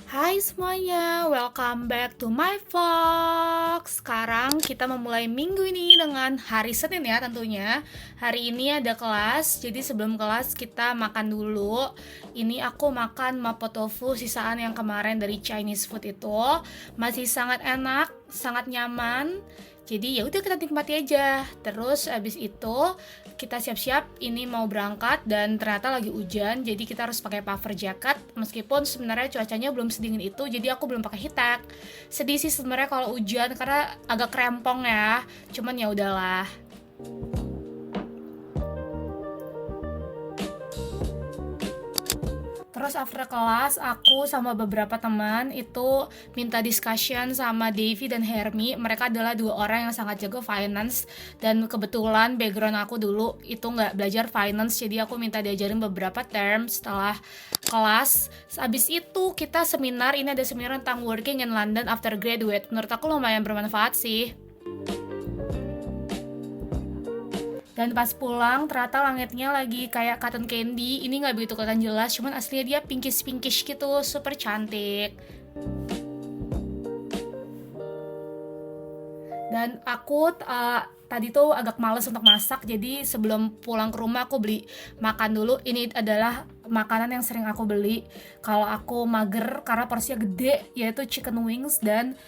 Hai semuanya, welcome back to my vlog. Sekarang kita memulai minggu ini dengan hari Senin ya tentunya. Hari ini ada kelas, jadi sebelum kelas kita makan dulu. Ini aku makan mapo tofu sisaan yang kemarin dari Chinese food itu. Masih sangat enak, sangat nyaman. Jadi ya udah kita nikmati aja. Terus abis itu kita siap-siap ini mau berangkat dan ternyata lagi hujan, jadi kita harus pakai puffer jacket meskipun sebenarnya cuacanya belum sedingin itu, jadi aku belum pakai heat. Sedih sih sebenarnya kalau hujan karena agak krempong ya. Cuman ya udahlah. Terus after kelas, aku sama beberapa teman itu minta discussion sama Devi dan Hermi. Mereka adalah dua orang yang sangat jago finance. Dan kebetulan background aku dulu itu nggak belajar finance. Jadi aku minta diajarin beberapa term setelah kelas. Habis itu kita seminar, ini ada seminar tentang working in London after graduate. Menurut aku lumayan bermanfaat sih. Dan pas pulang ternyata langitnya lagi kayak cotton candy. Ini nggak begitu kelihatan jelas, cuman aslinya dia pinkish gitu, super cantik. Dan aku tadi tuh agak males untuk masak, jadi sebelum pulang ke rumah aku beli makan dulu. Ini adalah makanan yang sering aku beli kalau aku mager karena porsinya gede, yaitu chicken wings dan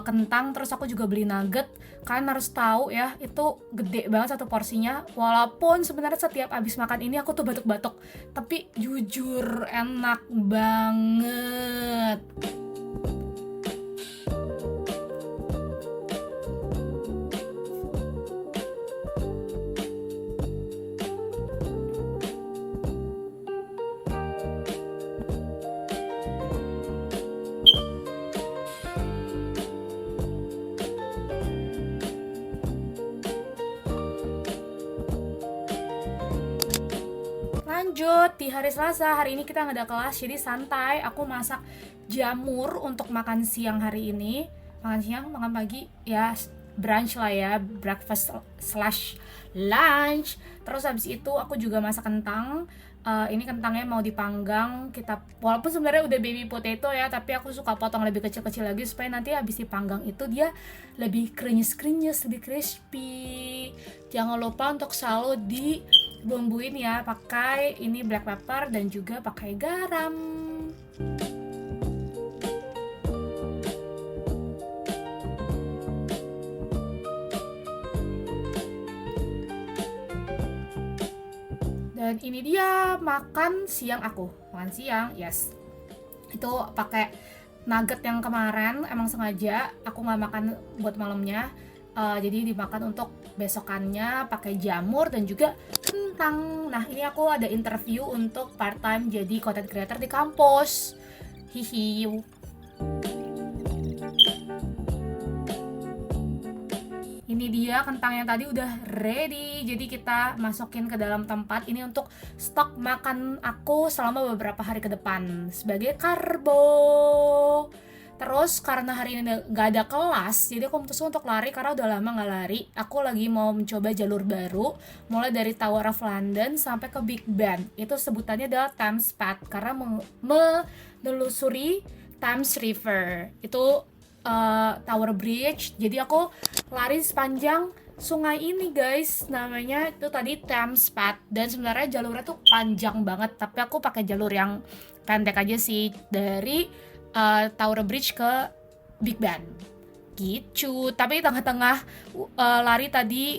kentang. Terus aku juga beli nugget. Kalian harus tahu ya, itu gede banget satu porsinya. Walaupun sebenarnya setiap abis makan ini aku tuh batuk-batuk, tapi jujur enak banget. Lanjut, di hari Selasa, hari ini kita nggak ada kelas, jadi santai. Aku masak jamur untuk makan siang hari ini. Makan siang, makan pagi, ya brunch lah ya, breakfast slash lunch. Terus habis itu aku juga masak kentang. Ini kentangnya mau dipanggang. Kita walaupun sebenarnya udah baby potato ya, tapi aku suka potong lebih kecil-kecil lagi supaya nanti habis dipanggang itu dia lebih krenyes-krenyes, lebih crispy. Jangan lupa untuk selalu dibumbuin ya, pakai ini black pepper dan juga pakai garam. Dan ini dia makan siang aku. Makan siang, yes. Itu pakai nugget yang kemarin, emang sengaja aku nggak makan buat malamnya. Jadi dimakan untuk besokannya pakai jamur dan juga kentang. Nah, ini aku ada interview untuk part time jadi content creator di kampus. Hihi. Ini dia kentang yang tadi udah ready. Jadi kita masukin ke dalam tempat ini untuk stok makan aku selama beberapa hari ke depan sebagai karbo. Terus karena hari ini gak ada kelas, jadi aku memutuskan untuk lari karena udah lama gak lari. Aku lagi mau mencoba jalur baru, mulai dari Tower of London sampai ke Big Ben. Itu sebutannya adalah Thames Path karena menelusuri Thames River. Itu Tower Bridge. Jadi aku lari sepanjang sungai ini guys, namanya itu tadi Thames Path. Dan sebenarnya jalurnya tuh panjang banget, tapi aku pakai jalur yang pendek aja sih, dari Tower Bridge ke Big Ben gitu. Tapi di tengah-tengah lari tadi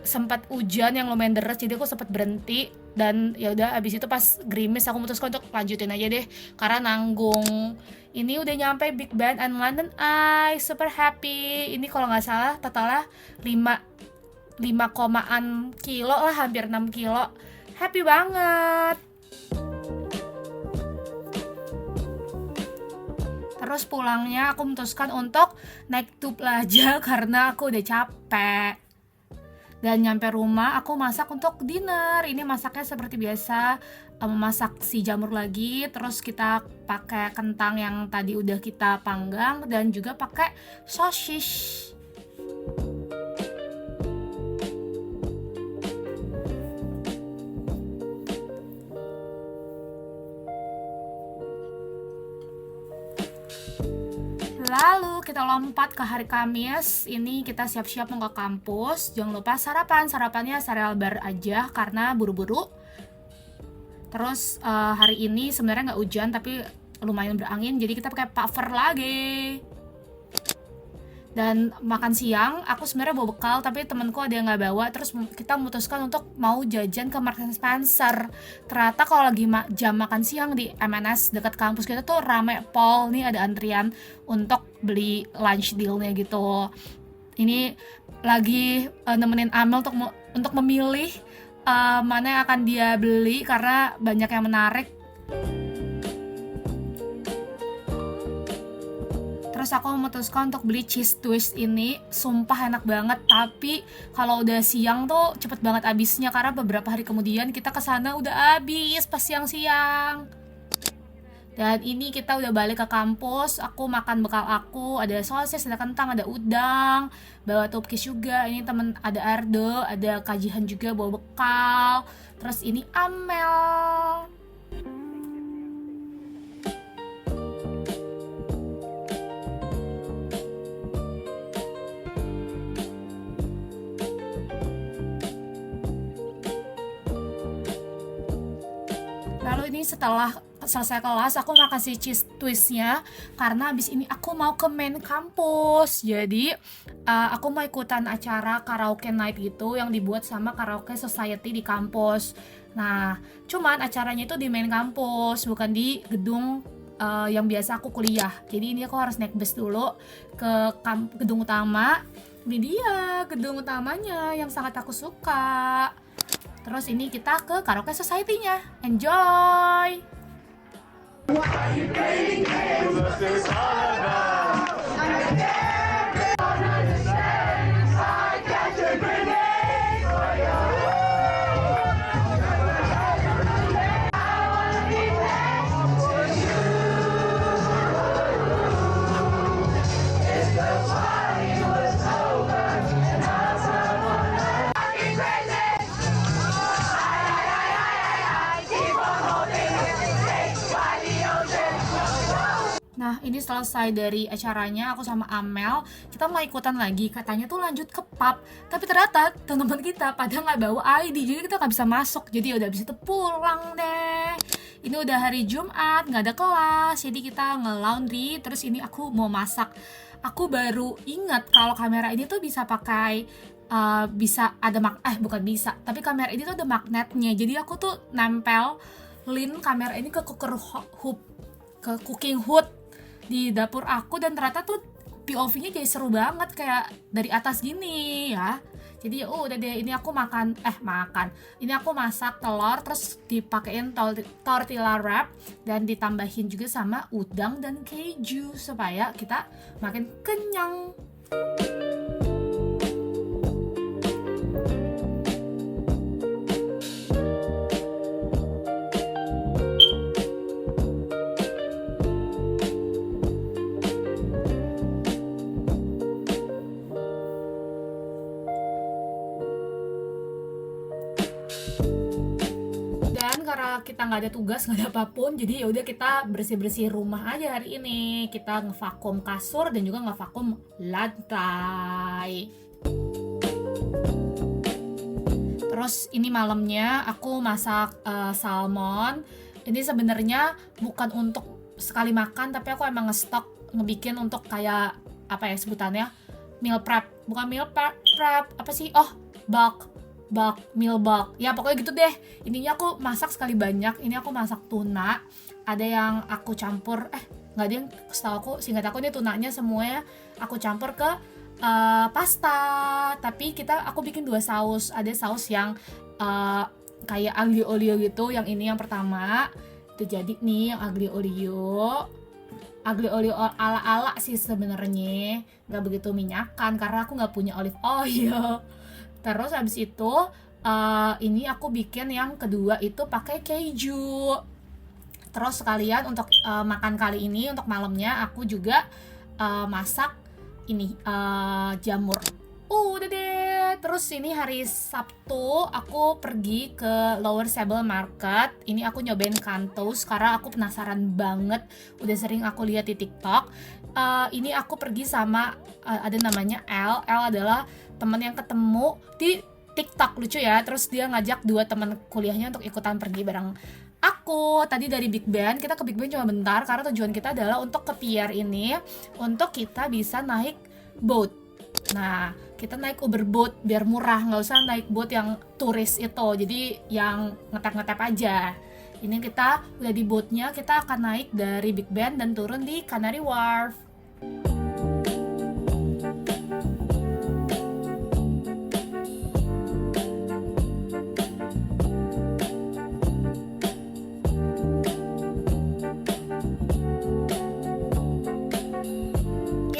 sempat hujan yang lumayan deras, jadi aku sempat berhenti. Dan ya udah, abis itu pas gerimis aku memutuskan untuk lanjutin aja deh karena nanggung. Ini udah nyampe Big Ben and London Eye, super happy. Ini kalau nggak salah totalnya 5 komaan kilo lah, hampir 6 kilo. Happy banget. Terus pulangnya aku memutuskan untuk naik tube aja karena aku udah capek. Dan nyampe rumah aku masak untuk dinner. Ini masaknya seperti biasa, memasak si jamur lagi. Terus kita pakai kentang yang tadi udah kita panggang dan juga pakai sosis. Lalu kita lompat ke hari Kamis. Ini kita siap-siap mau ke kampus. Jangan lupa sarapan. Sarapannya sereal bar aja karena buru-buru. Terus hari ini sebenarnya nggak hujan tapi lumayan berangin. Jadi kita pakai puffer lagi. Dan makan siang, aku sebenarnya bawa bekal tapi temanku ada yang nggak bawa. Terus kita memutuskan untuk mau jajan ke Marks and Spencer. Ternyata kalau lagi jam makan siang di MNS dekat kampus kita tuh rame pol. Nih ada antrian untuk beli lunch dealnya gitu. Ini lagi nemenin Amel untuk memilih mana yang akan dia beli karena banyak yang menarik. Terus aku memutuskan untuk beli cheese twist ini. Sumpah enak banget, tapi kalau udah siang tuh cepet banget habisnya karena beberapa hari kemudian kita kesana udah habis pas siang-siang. Dan ini kita udah balik ke kampus. Aku makan bekal aku, ada sosis, ada kentang, ada udang, bawa topkis juga. Ini temen ada Ardo, ada kajian juga bawa bekal. Terus ini Amel. Lalu ini setelah selesai kelas aku makan si cheese twistnya karena abis ini aku mau ke main kampus. Jadi aku mau ikutan acara karaoke night gitu yang dibuat sama Karaoke Society di kampus. Nah cuman acaranya itu di main kampus, bukan di gedung yang biasa aku kuliah. Jadi ini aku harus naik bus dulu ke gedung utama. Ini dia gedung utamanya yang sangat aku suka. Terus ini kita ke Karaoke Society-nya. Enjoy! Nah ini selesai dari acaranya, aku sama Amel kita mau ikutan lagi, katanya tuh lanjut ke pub. Tapi ternyata teman-teman kita pada nggak bawa ID, jadi kita nggak bisa masuk. Jadi udah abis itu pulang deh. Ini udah hari Jumat, nggak ada kelas, jadi kita nge-laundry. Terus ini aku mau masak. Aku baru ingat kalau kamera ini tuh bisa pakai bisa ada bukan bisa, tapi kamera ini tuh ada magnetnya. Jadi aku tuh nempelin kamera ini ke cooking hood di dapur aku, dan ternyata tuh POV-nya jadi seru banget kayak dari atas gini ya. Jadi udah deh, ini aku ini aku masak telur terus dipakein tortilla wrap dan ditambahin juga sama udang dan keju supaya kita makin kenyang. Karena kita nggak ada tugas, nggak ada apapun, jadi ya udah kita bersih rumah aja hari ini. Kita ngevakum kasur dan juga ngevakum lantai. Terus ini malamnya aku masak salmon. Ini sebenarnya bukan untuk sekali makan, tapi aku emang ngebikin untuk kayak apa ya sebutannya, meal prep. Bukan meal prep, apa sih? Meal bulk ya, pokoknya gitu deh. Ininya aku masak sekali banyak. Ini aku masak tuna, ada yang aku campur nggak ada yang, setahu aku, singkat aku, ini tunanya semuanya aku campur ke pasta. Tapi aku bikin 2 saus. Ada saus yang kayak aglio olio gitu, yang ini yang pertama itu jadi nih yang aglio olio ala sih sebenarnya, nggak begitu minyakan karena aku nggak punya olive oil. Terus habis itu ini aku bikin yang kedua itu pakai keju. Terus sekalian untuk makan kali ini, untuk malamnya aku juga masak ini jamur. Udah deh, terus ini hari Sabtu aku pergi ke Lower Sable Market. Ini aku nyobain Kantos karena aku penasaran banget. Udah sering aku lihat di TikTok. Ini aku pergi sama ada namanya L. L adalah teman yang ketemu di TikTok, lucu ya. Terus dia ngajak 2 teman kuliahnya untuk ikutan pergi bareng aku. Tadi dari Big Ben, kita ke Big Ben cuma bentar karena tujuan kita adalah untuk ke pier ini untuk kita bisa naik boat. Nah, kita naik Uber boat biar murah, nggak usah naik boat yang turis itu, jadi yang ngetap-ngetap aja. Ini kita udah di boatnya, kita akan naik dari Big Ben dan turun di Canary Wharf.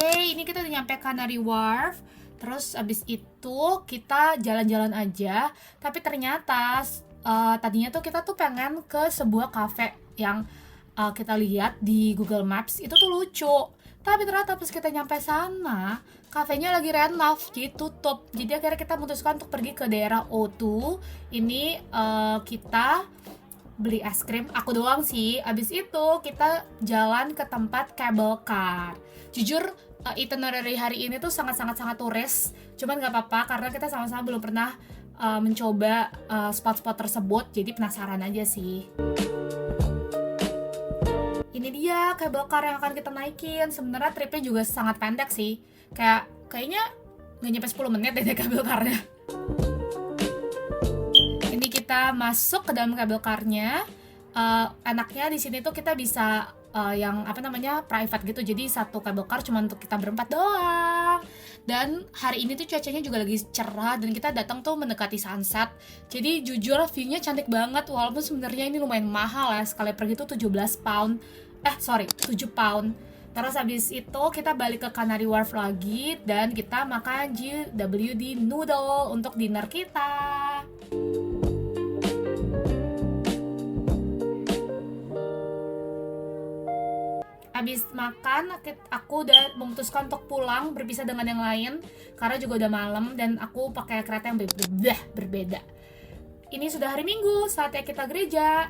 Ini kita udah nyampe Canary Wharf. Terus abis itu kita jalan-jalan aja. Tapi ternyata tadinya tuh kita tuh pengen ke sebuah cafe yang kita lihat di Google Maps itu tuh lucu. Tapi ternyata pas kita nyampe sana, kafenya lagi renov, jadi tutup. Jadi akhirnya kita memutuskan untuk pergi ke daerah O2. Ini kita beli es krim, aku doang sih. Abis itu kita jalan ke tempat cable car. Jujur itinerary hari ini tuh sangat turis. Cuman gak apa-apa karena kita sama-sama belum pernah mencoba spot-spot tersebut. Jadi penasaran aja sih. Ini dia cable car yang akan kita naikin. Sebenarnya tripnya juga sangat pendek sih. Kayaknya gak nyampe 10 menit deh cable car-nya. Ini kita masuk ke dalam cable car-nya. Enaknya di sini tuh kita bisa yang private gitu, jadi satu cable car cuma untuk kita berempat doang. Dan hari ini tuh cuacanya juga lagi cerah dan kita datang tuh mendekati sunset. Jadi jujur view-nya cantik banget, walaupun sebenarnya ini lumayan mahal ya, sekali pergi tuh 7 pound. Terus habis itu kita balik ke Canary Wharf lagi dan kita makan JWD noodle untuk dinner kita. Habis makan, aku udah memutuskan untuk pulang, berpisah dengan yang lain karena juga udah malam dan aku pakai kereta yang berbeda. Ini sudah hari Minggu, saatnya kita gereja.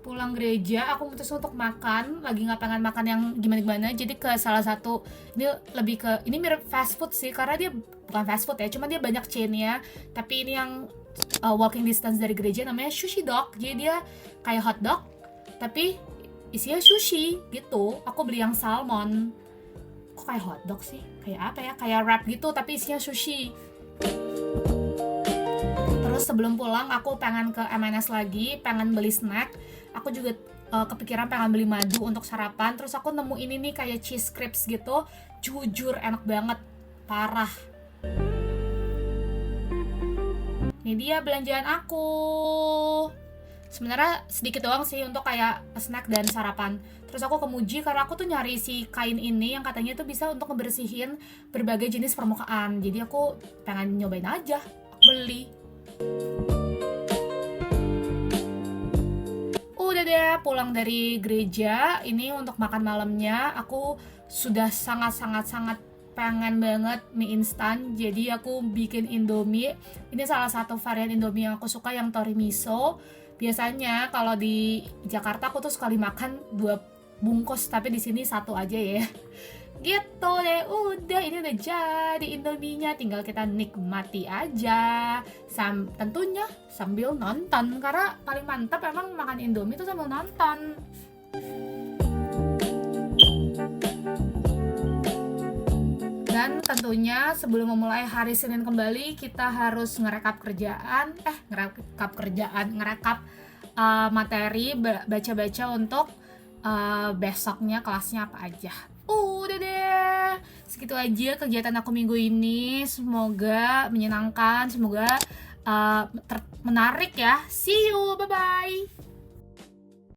Pulang gereja, aku memutuskan untuk makan. Lagi nggak pengen makan yang gimana-gimana, jadi ke salah satu, ini mirip fast food sih, karena dia bukan fast food ya, cuma dia banyak chainnya. Tapi ini yang walking distance dari gereja, namanya Sushi Dog. Jadi dia kayak hot dog, tapi isinya sushi gitu. Aku beli yang salmon. Kok kayak hot dog sih? Kayak apa ya? Kayak wrap gitu, tapi isinya sushi. Terus sebelum pulang, aku pengen ke M&S lagi, pengen beli snack. Aku juga kepikiran pengen beli madu untuk sarapan. Terus aku nemu ini nih kayak cheese crepes gitu. Jujur enak banget, parah. Ini dia belanjaan aku. Sebenarnya sedikit doang sih untuk kayak snack dan sarapan. Terus aku ke Muji karena aku tuh nyari si kain ini yang katanya tuh bisa untuk ngebersihin berbagai jenis permukaan. Jadi aku pengen nyobain aja, aku beli. Udah deh, pulang dari gereja. Ini untuk makan malamnya aku sudah sangat pengen banget mie instan. Jadi aku bikin Indomie. Ini salah satu varian Indomie yang aku suka, yang tori miso. Biasanya kalau di Jakarta aku tuh sekali makan 2 bungkus, tapi di sini 1 aja ya. Gitu deh, udah ini udah jadi Indominya, tinggal kita nikmati aja. Tentunya sambil nonton, karena paling mantap emang makan Indomie tuh sambil nonton. Dan tentunya sebelum memulai hari Senin kembali, kita harus ngerekap materi, baca-baca untuk besoknya kelasnya apa aja. Udah deh, segitu aja kegiatan aku minggu ini. Semoga menyenangkan, semoga menarik ya. See you, bye-bye.